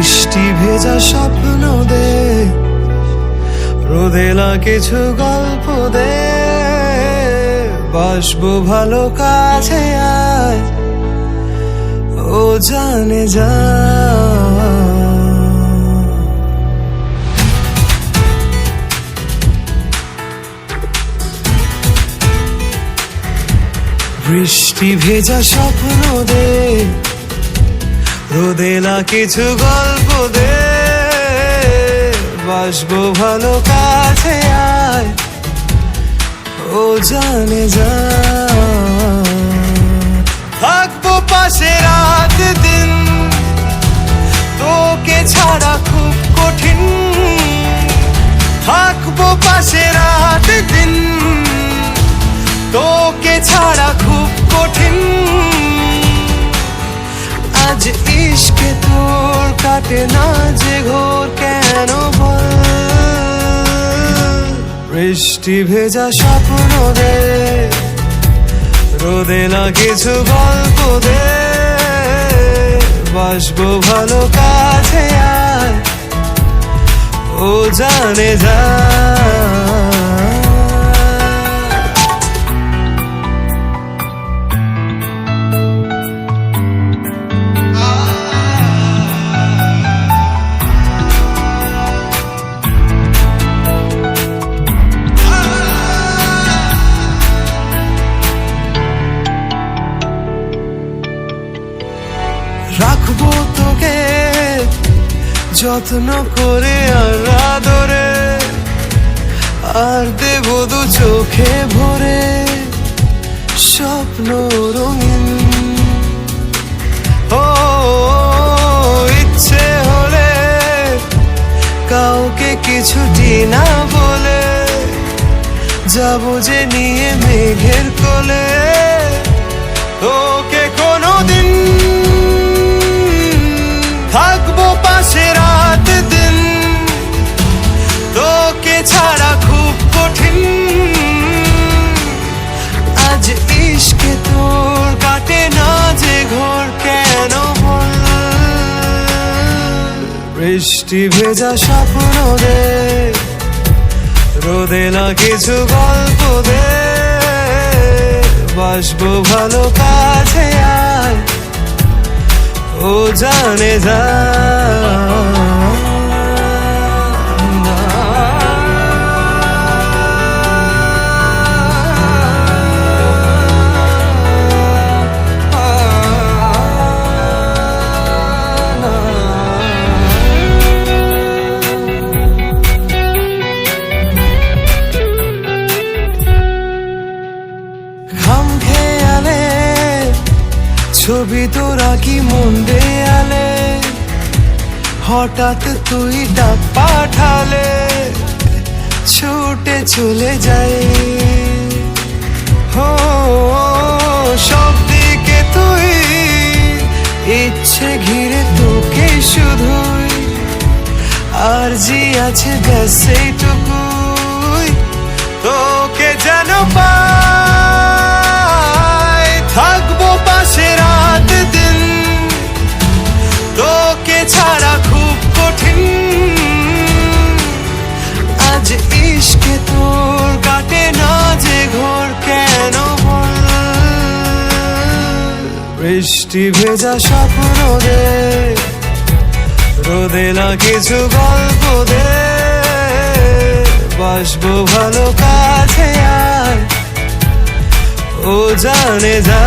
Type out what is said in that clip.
বৃষ্টি ভেজা স্বপ্ন দে, রোদেলা কিছু গল্প দে, বাসবো ভালো কাছে আয়, ও জানে যা। বৃষ্টি ভেজা স্বপ্ন দে, রোদেলা কিছু গল্প দে, বাসবো ভালো কাছে আয়, ও জানে যা। থাকবো পাশে রাত দিন, তোকে ছাড়া খুব কঠিন। থাকবো পাশে রাত দিন, তোকে ছাড়া খুব কঠিন। আজ ইশকে তোর কাটে না যে ঘোর, কেন বল? বৃষ্টি ভেজা স্বপ্ন দে, রোদেলা কিছু গল্প দে, বাসবো ভালো কাছে আয়, ও জানে যা। রাখবো তোকে যত্ন করে আর আদরে, আর দেবো দু চোখে ভরে স্বপ্ন রঙিন। ও ইচ্ছে হলে কাউকে কিছুটি না বলে, যাবো যে নিয়ে মেঘের কোলে। তোকে কোনোদিন থাকবো পাশে রাত দিন, তোকে ছাড়া খুব কঠিন। আজ ইশকে তোর কাটে না যে ঘোর, কেন বল? বৃষ্টি ভেজা স্বপ্ন দে, রোদেলা কিছু গল্প দে, বাসবো ভালো কাছে আয়, ও জানে যা। খাম খেয়ালে ছবি তোরা কি মন দেয়ালে, হঠাৎ তুই ডাক পাঠালে ছুটে চলে যাই। হো সব দিকে তুই, ইচ্ছে ঘিরে তোকে শুধুই, আর জি আছে ব্যাস সেইটুকুই। তোকে যেন পাই, থাকবো পাশে রাত দিন, তোকে ছাড়া খুব কঠিন। আজ ইশকে তোর কাটে না যে ঘোর, কেন বল? বৃষ্টি ভেজা স্বপ্ন দে, রোদেলা কিছু গল্প দে, বাসবো ভালো কাছে আয়, ও জানে যা।